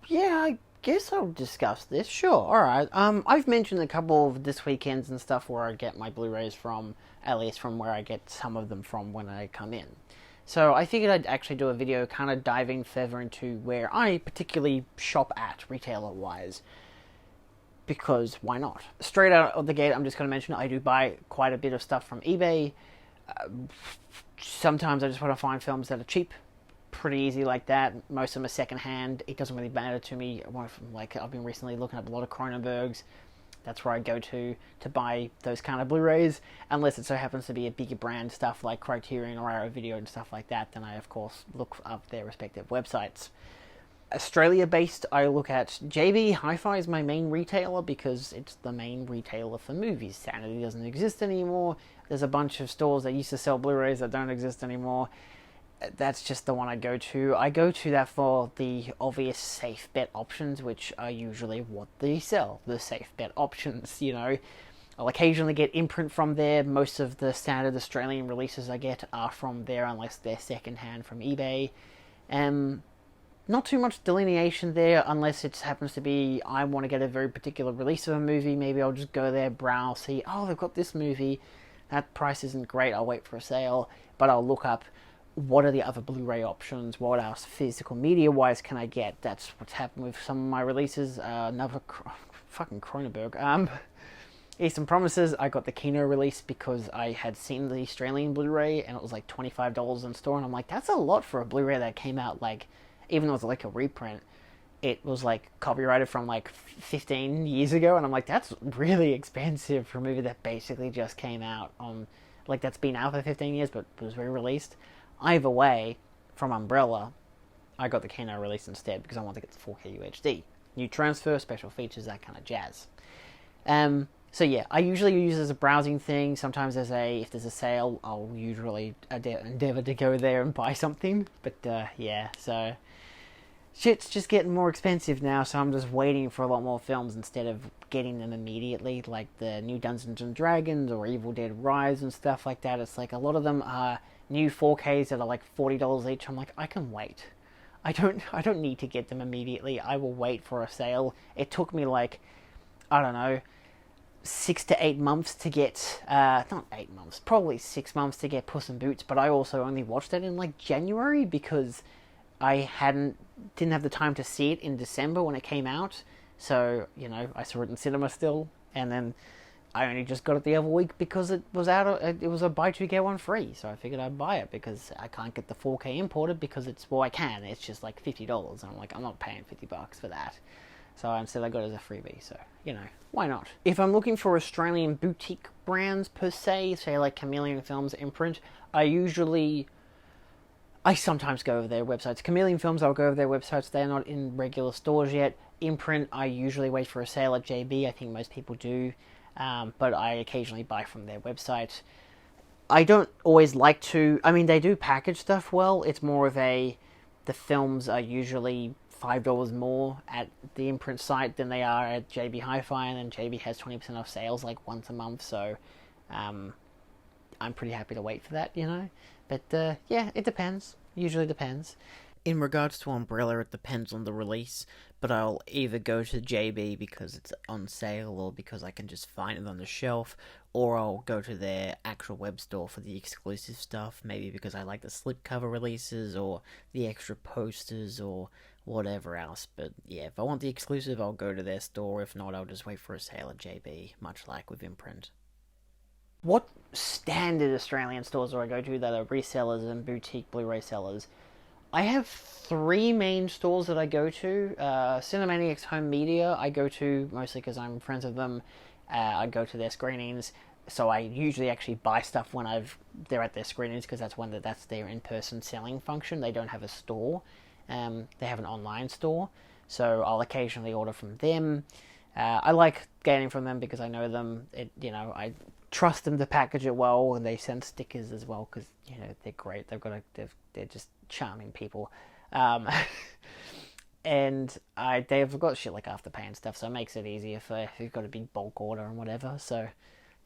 Yeah, I guess I'll discuss this. Sure, alright. I've mentioned a couple of this weekends and stuff where I get my Blu-rays from, at least from where I get some of them from when I come in. So I figured I'd actually do a video kind of diving further into where I particularly shop at, retailer-wise. Because why not? Straight out of the gate, I'm just going to mention I do buy quite a bit of stuff from eBay. Sometimes I just want to find films that are cheap, pretty easy like that. Most of them are secondhand. It doesn't really matter to me. Like I've been recently looking up a lot of Cronenbergs. That's where I go to buy those kind of Blu-rays, unless it so happens to be a bigger brand stuff like Criterion or Arrow Video and stuff like that. Then I of course look up their respective websites. Australia-based, I look at JB Hi-Fi is my main retailer because it's the main retailer for movies. Sanity doesn't exist anymore. There's a bunch of stores that used to sell Blu-rays that don't exist anymore. That's just the one I go to. I go to that for the obvious safe bet options, which are usually what they sell, the safe bet options, you know. I'll occasionally get imprint from there. Most of the standard Australian releases I get are from there, unless they're secondhand from eBay. Not too much delineation there, unless it happens to be I want to get a very particular release of a movie. Maybe I'll just go there, browse, see, oh, they've got this movie. That price isn't great, I'll wait for a sale. But I'll look up what are the other Blu-ray options, what else physical media-wise can I get. That's what's happened with some of my releases. Fucking Cronenberg. Eastern Promises, I got the Kino release because I had seen the Australian Blu-ray and it was like $25 in store. And I'm like, that's a lot for a Blu-ray that came out like... Even though it was like a reprint, it was like copyrighted from like 15 years ago, and I'm like, that's really expensive for a movie that basically just came out on, like, that's been out for 15 years but was re-released. Either way, from Umbrella, I got the Kino release instead because I want to get the 4K UHD. New transfer, special features, that kind of jazz. So yeah, I usually use it as a browsing thing. Sometimes if there's a sale, I'll usually endeavor to go there and buy something. But yeah, so shit's just getting more expensive now, so I'm just waiting for a lot more films instead of getting them immediately, like the new Dungeons and Dragons or Evil Dead Rise and stuff like that. It's like a lot of them are new 4Ks that are like $40 each. I'm like, I can wait. I don't need to get them immediately. I will wait for a sale. It took me like, I don't know, 6 to 8 months to get, not 8 months, probably 6 months to get Puss in Boots, but I also only watched it in like January because I didn't have the time to see it in December when it came out. So, you know, I saw it in cinema still, and then I only just got it the other week because it was it was a buy two get one free, so I figured I'd buy it because I can't get the 4K imported because I can, it's just like $50, and I'm like, I'm not paying $50 for that. So instead I got it as a freebie, so, you know, why not? If I'm looking for Australian boutique brands per se, say like Chameleon Films, Imprint, I sometimes go over their websites. Chameleon Films, I'll go over their websites. They're not in regular stores yet. Imprint, I usually wait for a sale at JB. I think most people do. But I occasionally buy from their website. I don't always like to... I mean, they do package stuff well. It's more of the films are usually $5 more at the Imprint site than they are at JB Hi-Fi, and then JB has 20% off sales like once a month, so I'm pretty happy to wait for that, you know. But yeah, it depends. Usually depends. In regards to Umbrella, it depends on the release, but I'll either go to JB because it's on sale or because I can just find it on the shelf, or I'll go to their actual web store for the exclusive stuff, maybe because I like the slipcover releases or the extra posters or whatever else. But yeah, if I want the exclusive, I'll go to their store. If not, I'll just wait for a sale at JB, much like with Imprint. What standard Australian stores do I go to that are resellers and boutique Blu-ray sellers? I have 3 main stores that I go to. Cinemaniacs Home Media I go to mostly because I'm friends with them. I go to their screenings, so I usually actually buy stuff when they're at their screenings because that's their in-person selling function. They don't have a store. They have an online store, so I'll occasionally order from them. I like getting from them because I know them. I trust them to package it well, and they send stickers as well because they're great. They're just charming people, and they've got shit like Afterpay and stuff, so it makes it easier if you've got a big bulk order and whatever. So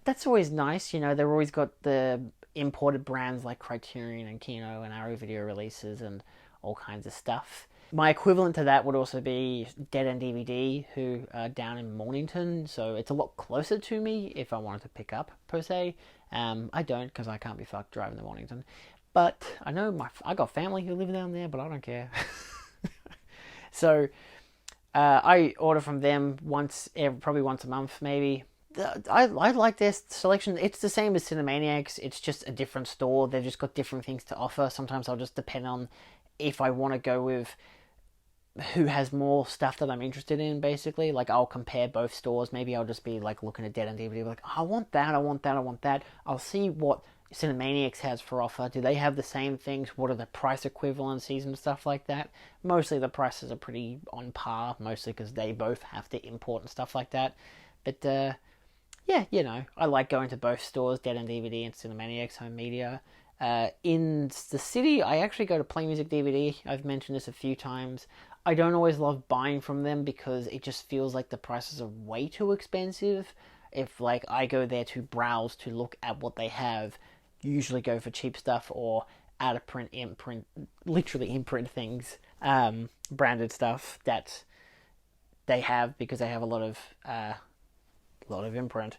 that's always nice. You know, they've always got the imported brands like Criterion and Kino and Arrow Video releases and all kinds of stuff. My equivalent to that would also be Dead End DVD, who are down in Mornington, so it's a lot closer to me if I wanted to pick up, per se. I don't, because I can't be fucked driving to Mornington. But I know I got family who live down there, but I don't care. So I order from them probably once a month, maybe. I like their selection. It's the same as Cinemaniacs. It's just a different store. They've just got different things to offer. Sometimes I'll just depend on if I want to go with who has more stuff that I'm interested in, basically. Like, I'll compare both stores. Maybe I'll just be, like, looking at Dead End DVD, like, I want that, I want that, I want that. I'll see what Cinemaniacs has for offer. Do they have the same things? What are the price equivalencies and stuff like that? Mostly the prices are pretty on par, mostly because they both have to import and stuff like that. But, yeah, you know, I like going to both stores, Dead End DVD and Cinemaniacs Home Media. In the city, I actually go to Play Music DVD. I've mentioned this a few times. I don't always love buying from them because it just feels like the prices are way too expensive. If, like, I go there to browse, to look at what they have, usually go for cheap stuff or out of print, imprint, literally imprint things, branded stuff that they have because they have a lot of imprint.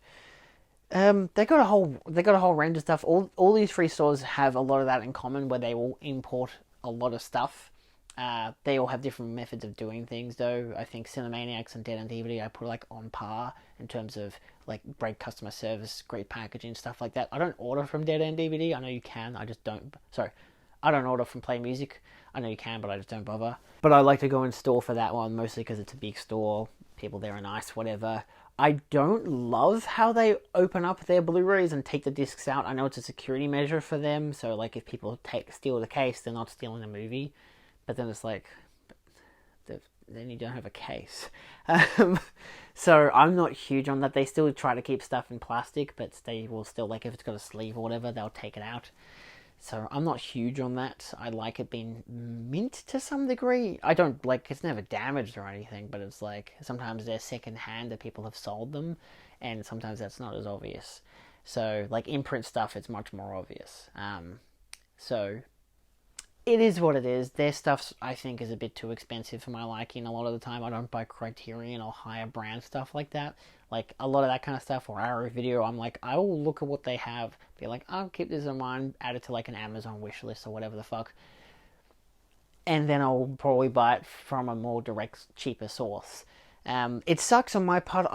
They got a whole range of stuff. All these free stores have a lot of that in common, where they will import a lot of stuff. They all have different methods of doing things, though. I think Cinemaniacs and Dead End DVD I put like on par in terms of like great customer service, great packaging, stuff like that. I don't order from Dead End DVD. I know you can. I just don't. Sorry, I don't order from Play Music. I know you can, but I just don't bother. But I like to go in store for that one, mostly because it's a big store. People there are nice, whatever. I don't love how they open up their Blu-rays and take the discs out. I know it's a security measure for them, so like if people steal the case, they're not stealing the movie. But then it's like, then you don't have a case. So I'm not huge on that. They still try to keep stuff in plastic, but they will still, like, if it's got a sleeve or whatever, they'll take it out. So I'm not huge on that. I like it being mint to some degree. I don't, like, it's never damaged or anything, but it's like, sometimes they're second hand that people have sold them, and sometimes that's not as obvious. So, like, imprint stuff, it's much more obvious. So it is what it is. Their stuff, I think, is a bit too expensive for my liking. A lot of the time, I don't buy Criterion or higher brand stuff like that. Like, a lot of that kind of stuff, or Arrow Video, I'm like, I will look at what they have, be like, I'll keep this in mind, add it to, like, an Amazon wish list or whatever the fuck. And then I'll probably buy it from a more direct, cheaper source. It sucks on my part.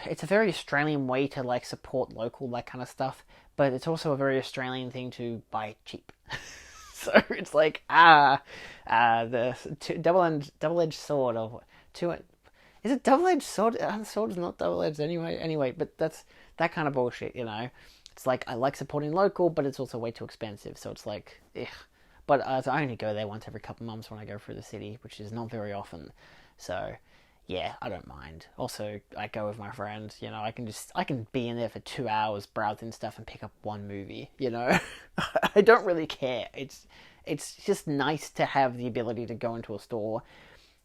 It's a very Australian way to, like, support local, that kind of stuff. But it's also a very Australian thing to buy cheap. So it's like, the double-edged sword, or two. Is it double-edged sword? The sword is not double-edged anyway. But that's that kind of bullshit, you know. It's like, I like supporting local, but it's also way too expensive. So it's like, ugh. But I only go there once every couple months when I go through the city, which is not very often. So yeah, I don't mind. Also, I go with my friends, you know, I can be in there for 2 hours browsing stuff and pick up one movie, you know. I don't really care. It's just nice to have the ability to go into a store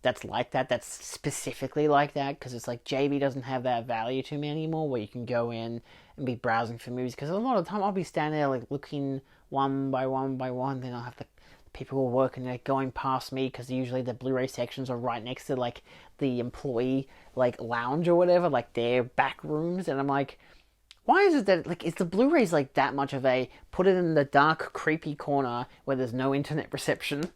that's like that, that's specifically like that, because it's like JB doesn't have that value to me anymore, where you can go in and be browsing for movies, because a lot of the time I'll be standing there like looking one by one, then I'll have the people who are working there going past me, because usually the Blu-ray sections are right next to like the employee like lounge or whatever, like their back rooms, and I'm like, why is it that, like, is the Blu-rays like that much of a put it in the dark creepy corner where there's no internet reception?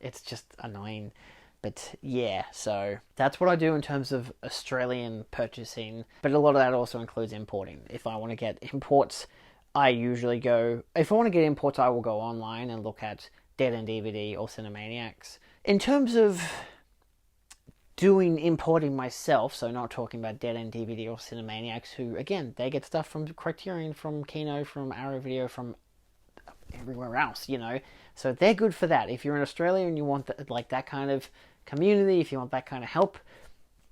It's just annoying. But yeah, so that's what I do in terms of Australian purchasing, but a lot of that also includes importing. If I want to get imports, I usually go, if I want to get imports, I will go online and look at Dead End DVD or Cinemaniacs. In terms of doing importing myself, so not talking about Dead End DVD or Cinemaniacs, who, again, they get stuff from Criterion, from Kino, from Arrow Video, from everywhere else, you know, so they're good for that. If you're in Australia and you want that kind of community, if you want that kind of help,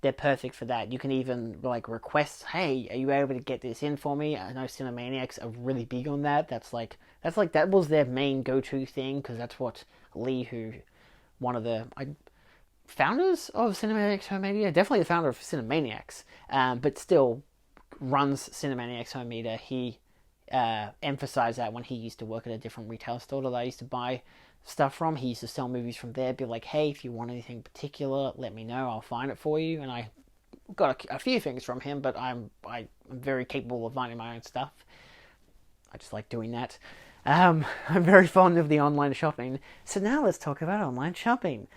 they're perfect for that. You can even like request, hey, are you able to get this in for me? I know Cinemaniacs are really big on that. That was their main go-to thing, because that's what Lee, who one of the founders of Cinemaniacs Home Media, definitely the founder of Cinemaniacs, but still runs Cinemaniacs Home Meter, he emphasized that when he used to work at a different retail store that I used to buy stuff from. He used to sell movies from there, be like, hey, if you want anything particular, let me know, I'll find it for you. And I got a few things from him, but I'm very capable of finding my own stuff. I just like doing that. I'm very fond of the online shopping. So now let's talk about online shopping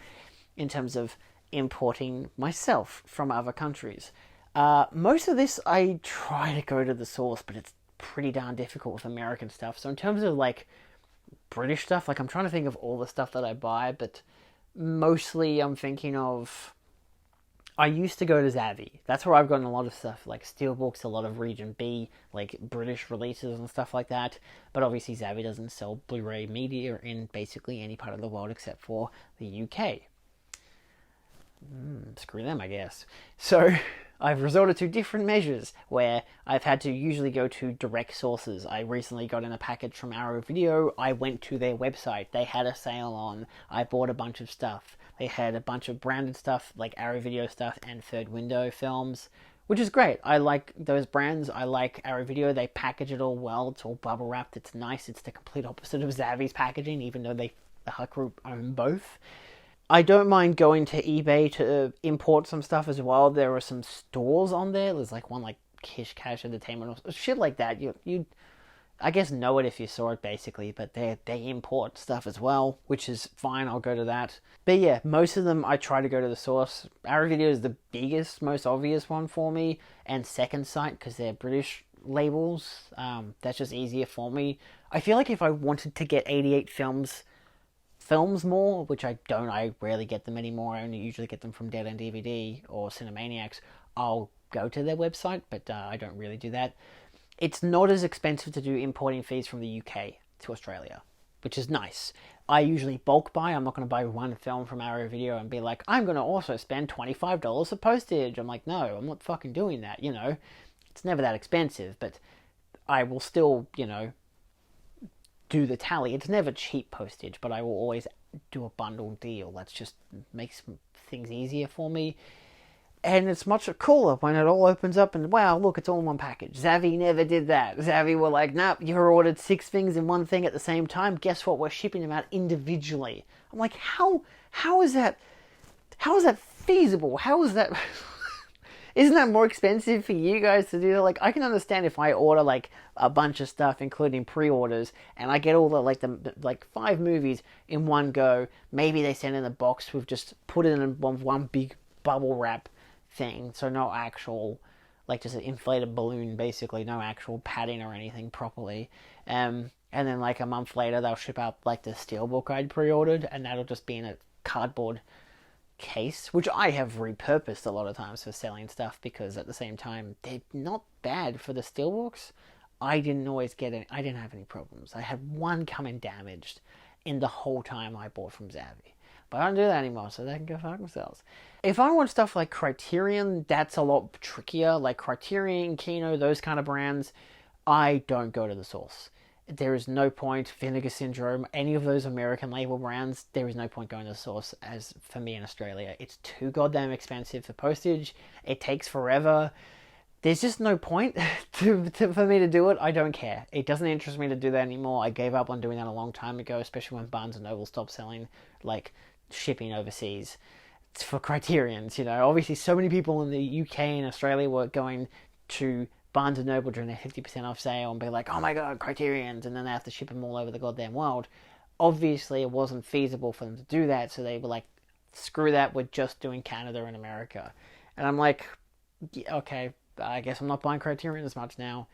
in terms of importing myself from other countries. Most of this I try to go to the source, but it's pretty darn difficult with American stuff. So in terms of like British stuff, like I'm trying to think of all the stuff that I buy, but mostly I'm thinking of, I used to go to Zavvi. That's where I've gotten a lot of stuff, like Steelbooks, a lot of Region B, like British releases and stuff like that. But obviously Zavvi doesn't sell Blu-ray media in basically any part of the world except for the UK. Screw them, I guess. So I've resorted to different measures where I've had to usually go to direct sources. I recently got in a package from Arrow Video. I went to their website. They had a sale on. I bought a bunch of stuff. They had a bunch of branded stuff, like Arrow Video stuff and Third Window films, which is great. I like those brands. I like Arrow Video. They package it all well. It's all bubble wrapped. It's nice. It's the complete opposite of Zavvi's packaging, even though the Hut Group own both. I don't mind going to eBay to import some stuff as well. There are some stores on there. There's like one like Kish Cash Entertainment or shit like that. You I guess know it if you saw it basically, but they import stuff as well, which is fine. I'll go to that. But yeah, most of them I try to go to the source. Arrow Video is the biggest, most obvious one for me, and Second Sight because they're British labels. That's just easier for me. I feel like if I wanted to get 88 films more, which I don't, I rarely get them anymore. I only usually get them from Dead End DVD or Cinemaniacs. I'll go to their website, but I don't really do that. It's not as expensive to do importing fees from the UK to Australia, which is nice. I usually bulk buy. I'm not going to buy one film from Arrow Video and be like, I'm going to also spend $25 for postage. I'm like, no, I'm not fucking doing that, you know. It's never that expensive, but I will still, you know, do the tally. It's never cheap postage, but I will always do a bundle deal. That just makes things easier for me. And it's much cooler when it all opens up and, wow, look, it's all in one package. Zavvi never did that. Zavvi were like, nah, you ordered 6 things in one thing at the same time. Guess what? We're shipping them out individually. I'm like, how is that feasible? How is that... Isn't that more expensive for you guys to do that? Like, I can understand if I order, like, a bunch of stuff, including pre-orders, and I get all the 5 movies in one go. Maybe they send in a box with just put it in one big bubble wrap thing. So no actual, like, just an inflated balloon, basically. No actual padding or anything properly. And then, like, a month later, they'll ship out, like, the Steelbook I'd pre-ordered, and that'll just be in a cardboard case, which I have repurposed a lot of times for selling stuff, because at the same time they're not bad for the steelbooks. I didn't have any problems. I had one come in damaged in the whole time I bought from Zavvi, but I don't do that anymore, so they can go fuck themselves. If I want stuff like Criterion, that's a lot trickier. Like Criterion, Kino, those kind of brands, I don't go to the source. There is no point. Vinegar Syndrome, any of those American label brands, there is no point going to the source as for me in Australia. It's too goddamn expensive for postage. It takes forever. There's just no point for me to do it. I don't care. It doesn't interest me to do that anymore. I gave up on doing that a long time ago, especially when Barnes & Noble stopped selling, like, shipping overseas. It's for Criterions, you know. Obviously, so many people in the UK and Australia were going to Barnes & Noble during their 50% off sale and be like, oh my god, Criterions, and then they have to ship them all over the goddamn world. Obviously, it wasn't feasible for them to do that, so they were like, screw that, we're just doing Canada and America. And I'm like, yeah, okay, I guess I'm not buying Criterion as much now.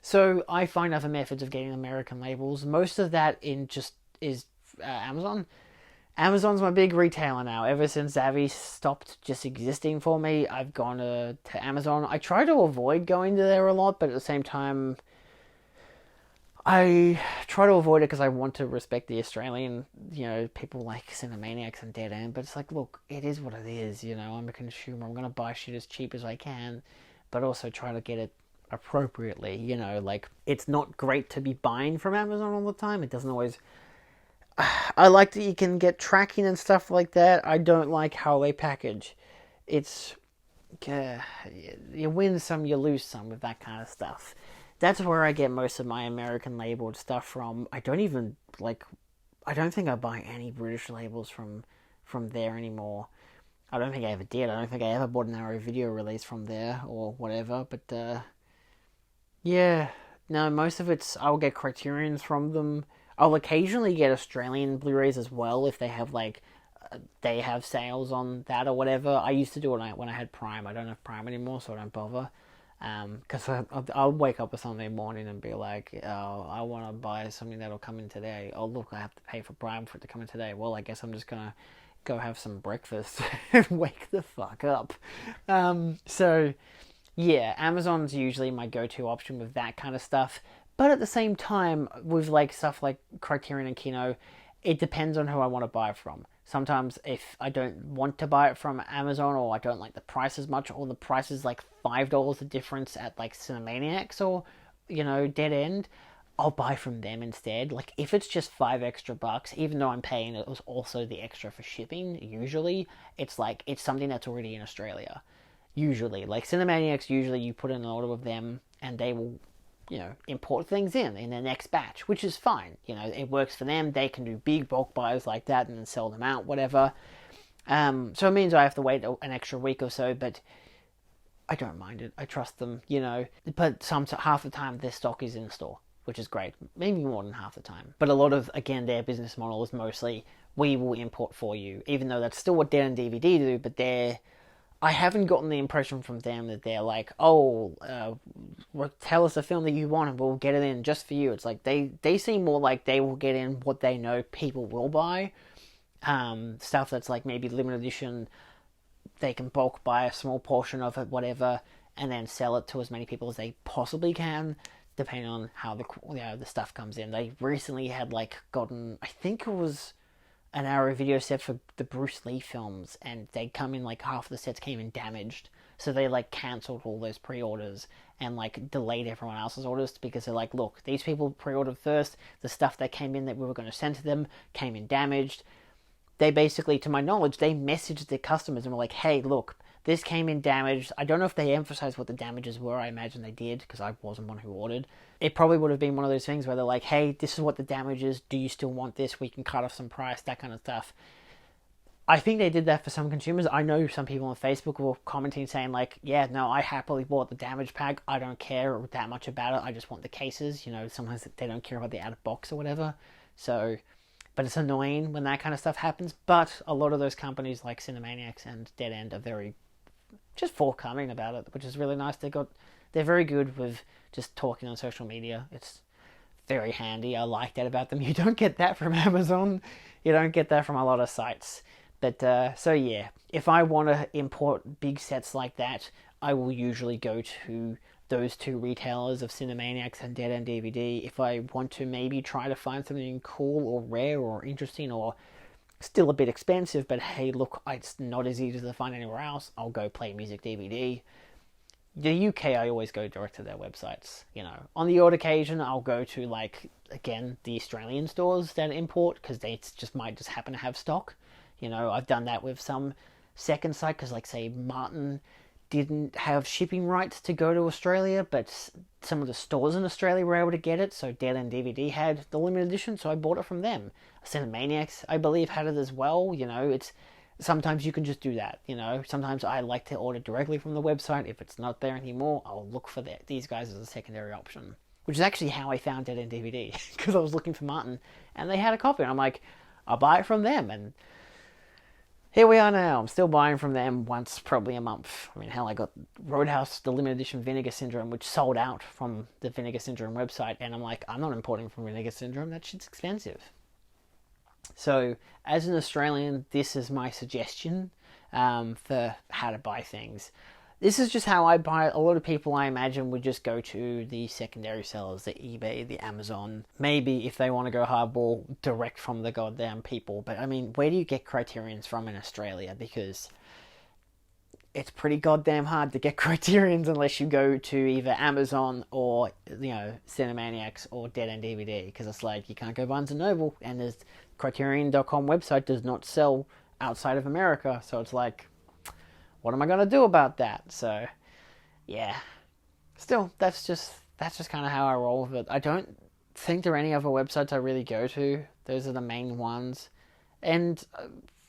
So I find other methods of getting American labels. Most of that is Amazon. Amazon's my big retailer now. Ever since Zavvi stopped just existing for me, I've gone to Amazon. I try to avoid going to there a lot, but at the same time, I try to avoid it because I want to respect the Australian, you know, people like Cinemaniacs and Dead End. But it's like, look, it is what it is, you know. I'm a consumer. I'm going to buy shit as cheap as I can, but also try to get it appropriately, you know. Like, it's not great to be buying from Amazon all the time. It doesn't always... I like that you can get tracking and stuff like that. I don't like how they package. It's you win some, you lose some with that kind of stuff. That's where I get most of my American labeled stuff from. I don't even like. I don't think I buy any British labels from there anymore. I don't think I ever did. I don't think I ever bought an Arrow video release from there or whatever. But yeah, no, most of it's I'll get Criterions from them. I'll occasionally get Australian Blu-rays as well if they have like they have sales on that or whatever. I used to do it when I had Prime. I don't have Prime anymore, so I don't bother. Because I'll wake up a Sunday morning and be like, oh, I want to buy something that'll come in today. Oh, look, I have to pay for Prime for it to come in today. Well, I guess I'm just going to go have some breakfast and wake the fuck up. So, yeah, Amazon's usually my go-to option with that kind of stuff. But at the same time, with like stuff like Criterion and Kino, it depends on who I want to buy from. Sometimes if I don't want to buy it from Amazon or I don't like the price as much or the price is like $5 the difference at like Cinemaniacs or, Dead End, I'll buy from them instead. Like if it's just $5 extra, even though I'm paying it was also the extra for shipping, usually it's like it's something that's already in Australia. Usually. Like Cinemaniacs, usually you put in an order with them and they will import things in their next batch, which is fine. It works for them. They can do big bulk buys like that and then sell them out, whatever. So it means I have to wait an extra week or so, but I don't mind it. I trust them, But half the time their stock is in store, which is great. Maybe more than half the time. But a lot of, again, their business model is mostly we will import for you, even though that's still what Dead and DVD do, but I haven't gotten the impression from them that they're like, tell us a film that you want and we'll get it in just for you. It's like they seem more like they will get in what they know people will buy. Stuff that's like maybe limited edition, they can bulk buy a small portion of it, whatever, and then sell it to as many people as they possibly can, depending on how the stuff comes in. They recently had gotten, I think it was an Arrow video set for the Bruce Lee films, and they come in half the sets came in damaged, so they cancelled all those pre-orders and delayed everyone else's orders because they're like, look, these people pre-ordered first, the stuff that came in that we were going to send to them came in damaged. They basically, to my knowledge, they messaged their customers and were like, hey, look, this came in damaged. I don't know if they emphasized what the damages were. I imagine they did, because I wasn't one who ordered. It probably would have been one of those things where they're like, hey, this is what the damage is. Do you still want this? We can cut off some price, that kind of stuff. I think they did that for some consumers. I know some people on Facebook were commenting saying yeah, no, I happily bought the damage pack. I don't care that much about it. I just want the cases. Sometimes they don't care about the out of box or whatever. So, but it's annoying when that kind of stuff happens. But a lot of those companies like Cinemaniacs and Dead End are very just forthcoming about it, which is really nice. They're very good with just talking on social media. It's very handy. I like that about them. You don't get that from Amazon. You don't get that from a lot of sites. But so yeah, if I want to import big sets like that, I will usually go to those two retailers of Cinemaniacs and Dead End DVD. If I want to maybe try to find something cool or rare or interesting or still a bit expensive, but hey, look, it's not as easy to find anywhere else, I'll go Play Music DVD. The UK, I always go direct to their websites. On the odd occasion, I'll go to again, the Australian stores that import because they might just happen to have stock. I've done that with some second site because, say, Martin didn't have shipping rights to go to Australia, but some of the stores in Australia were able to get it, so Dead End DVD had the limited edition, so I bought it from them. Cinemaniacs, I believe, had it as well. It's sometimes you can just do that. Sometimes I like to order directly from the website. If it's not there anymore, I'll look for these guys as a secondary option, which is actually how I found Dead End DVD because I was looking for Martin and they had a copy, and I'm like, I'll buy it from them, and here we are now. I'm still buying from them once, probably a month. I mean, hell, I got Roadhouse, the limited edition Vinegar Syndrome, which sold out from the Vinegar Syndrome website, and I'm like, I'm not importing from Vinegar Syndrome. That shit's expensive. So, as an Australian, this is my suggestion for how to buy things. This is just how I buy it. A lot of people, I imagine, would just go to the secondary sellers, the eBay, the Amazon. Maybe if they want to go hardball, direct from the goddamn people. But, I mean, where do you get Criterions from in Australia? Because it's pretty goddamn hard to get Criterions unless you go to either Amazon or, Cinemaniacs or Dead End DVD. Because it's you can't go Barnes & Noble, and the Criterion.com website does not sell outside of America. So it's what am I going to do about that? So, yeah. Still, that's just kind of how I roll with it. I don't think there are any other websites I really go to. Those are the main ones. And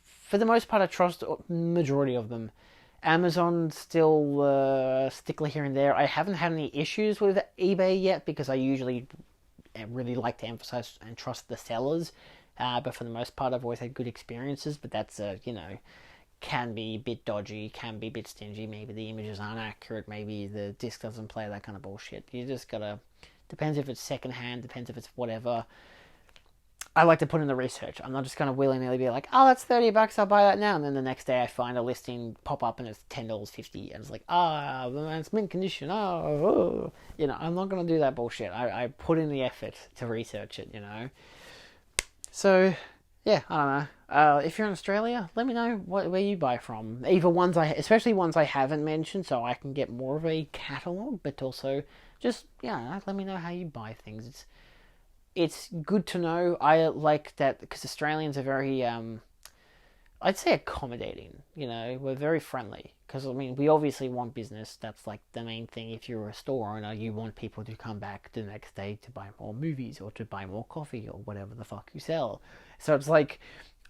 for the most part, I trust majority of them. Amazon still stickler here and there. I haven't had any issues with eBay yet because I usually really like to emphasize and trust the sellers. But for the most part, I've always had good experiences. But that's can be a bit dodgy, can be a bit stingy. Maybe the images aren't accurate. Maybe the disc doesn't play, that kind of bullshit. You just gotta. Depends if it's secondhand. Depends if it's whatever. I like to put in the research. I'm not just going to willy-nilly be like, oh, that's $30, I'll buy that now. And then the next day I find a listing pop up and it's $10.50. And it's like, it's mint condition. I'm not going to do that bullshit. I put in the effort to research it, So, yeah, I don't know. If you're in Australia, let me know where you buy from. Either especially ones I haven't mentioned, so I can get more of a catalogue, but also just, let me know how you buy things. It's good to know. I like that because Australians are very, I'd say accommodating. We're very friendly. Because, we obviously want business. That's like the main thing. If you're a store owner, you want people to come back the next day to buy more movies or to buy more coffee or whatever the fuck you sell. So it's like,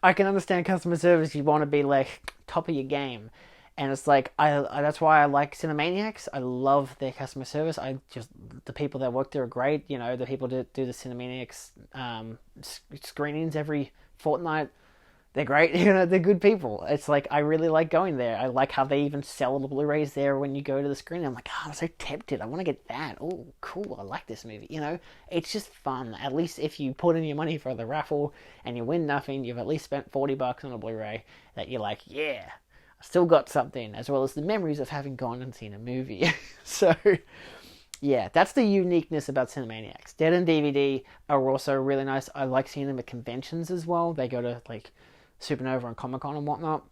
I can understand customer service. You want to be like top of your game. And it's like, that's why I like Cinemaniacs. I love their customer service. The people that work there are great. The people that do the Cinemaniacs screenings every fortnight, they're great. They're good people. It's like, I really like going there. I like how they even sell the Blu-rays there when you go to the screening. I'm like, I'm so tempted. I want to get that. Oh, cool. I like this movie. It's just fun. At least if you put in your money for the raffle and you win nothing, you've at least spent $40 on a Blu-ray that you're like, yeah, I still got something, as well as the memories of having gone and seen a movie. So, yeah, that's the uniqueness about Cinemaniacs. Dead and DVD are also really nice. I like seeing them at conventions as well. They go to, like, Supernova and Comic-Con and whatnot,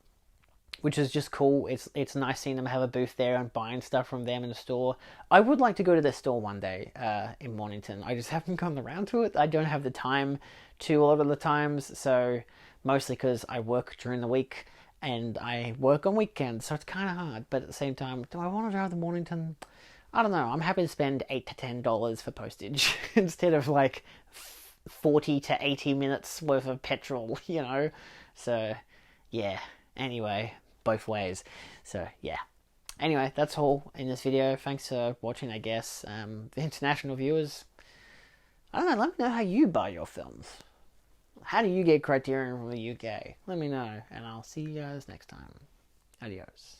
which is just cool. It's nice seeing them have a booth there and buying stuff from them in the store. I would like to go to their store one day in Mornington. I just haven't come around to it. I don't have the time to a lot of the times, so mostly because I work during the week and I work on weekends, so it's kind of hard. But at the same time, do I want to drive to Mornington? I don't know. I'm happy to spend $8 to $10 for postage instead of like 40 to 80 minutes worth of petrol, So, yeah. Anyway, both ways. So, yeah. Anyway, that's all in this video. Thanks for watching, I guess. The international viewers, I don't know, let me know how you buy your films. How do you get Criterion from the UK? Let me know, and I'll see you guys next time. Adios.